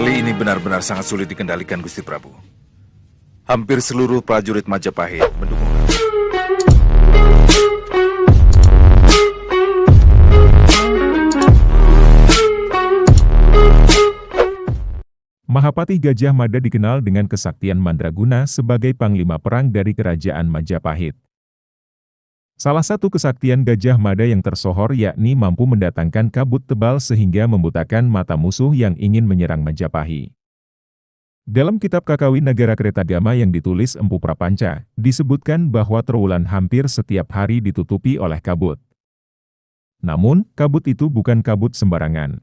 Kali ini benar-benar sangat sulit dikendalikan, Gusti Prabu. Hampir seluruh prajurit Majapahit mendukung. Mahapati Gajah Mada dikenal dengan kesaktian mandraguna sebagai panglima perang dari kerajaan Majapahit. Salah satu kesaktian Gajah Mada yang tersohor yakni mampu mendatangkan kabut tebal sehingga membutakan mata musuh yang ingin menyerang Majapahit. Dalam kitab Kakawi Nagara Kretagama yang ditulis Empu Prapanca, disebutkan bahwa Trowulan hampir setiap hari ditutupi oleh kabut. Namun, kabut itu bukan kabut sembarangan.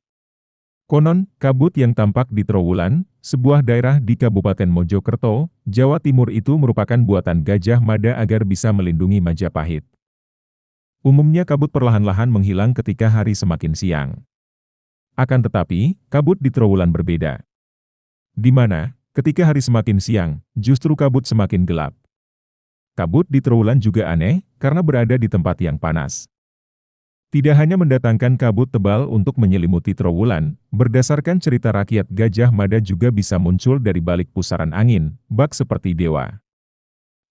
Konon, kabut yang tampak di Trowulan, sebuah daerah di Kabupaten Mojokerto, Jawa Timur itu merupakan buatan Gajah Mada agar bisa melindungi Majapahit. Umumnya kabut perlahan-lahan menghilang ketika hari semakin siang. Akan tetapi, kabut di Trowulan berbeda. Di mana, ketika hari semakin siang, justru kabut semakin gelap. Kabut di Trowulan juga aneh, karena berada di tempat yang panas. Tidak hanya mendatangkan kabut tebal untuk menyelimuti Trowulan, berdasarkan cerita rakyat Gajah Mada juga bisa muncul dari balik pusaran angin, bak seperti dewa.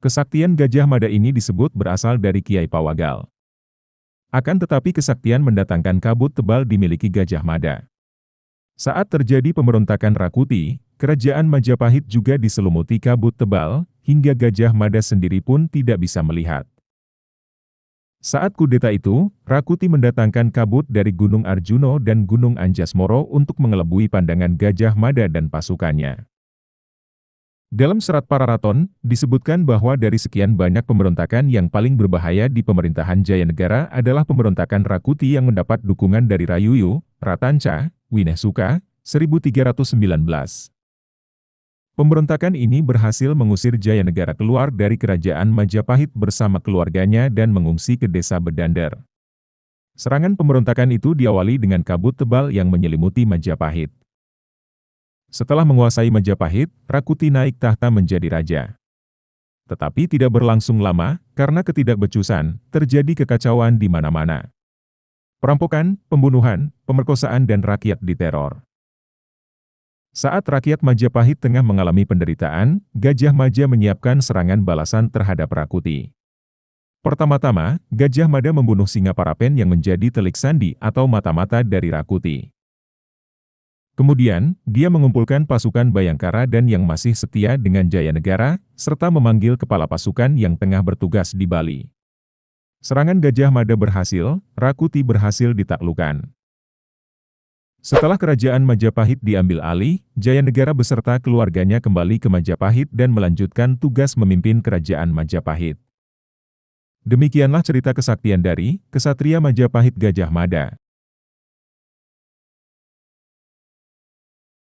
Kesaktian Gajah Mada ini disebut berasal dari Kiai Pawagal. Akan tetapi kesaktian mendatangkan kabut tebal dimiliki Gajah Mada. Saat terjadi pemberontakan Rakuti, kerajaan Majapahit juga diselumuti kabut tebal, hingga Gajah Mada sendiri pun tidak bisa melihat. Saat kudeta itu, Rakuti mendatangkan kabut dari Gunung Arjuno dan Gunung Anjasmoro untuk mengelabui pandangan Gajah Mada dan pasukannya. Dalam serat Pararaton, disebutkan bahwa dari sekian banyak pemberontakan yang paling berbahaya di pemerintahan Jayanegara adalah pemberontakan Rakuti yang mendapat dukungan dari Rayuyu, Ratanca, Winesuka, 1319. Pemberontakan ini berhasil mengusir Jayanegara keluar dari kerajaan Majapahit bersama keluarganya dan mengungsi ke desa Bedander. Serangan pemberontakan itu diawali dengan kabut tebal yang menyelimuti Majapahit. Setelah menguasai Majapahit, Rakuti naik tahta menjadi raja. Tetapi tidak berlangsung lama, karena ketidakbecusan, terjadi kekacauan di mana-mana. Perampokan, pembunuhan, pemerkosaan dan rakyat diteror. Saat rakyat Majapahit tengah mengalami penderitaan, Gajah Mada menyiapkan serangan balasan terhadap Rakuti. Pertama-tama, Gajah Mada membunuh Singaparapen yang menjadi telik sandi atau mata-mata dari Rakuti. Kemudian, dia mengumpulkan pasukan Bayangkara dan yang masih setia dengan Jayanegara, serta memanggil kepala pasukan yang tengah bertugas di Bali. Serangan Gajah Mada berhasil, Rakuti berhasil ditaklukkan. Setelah kerajaan Majapahit diambil alih, Jayanegara beserta keluarganya kembali ke Majapahit dan melanjutkan tugas memimpin kerajaan Majapahit. Demikianlah cerita kesaktian dari Kesatria Majapahit Gajah Mada.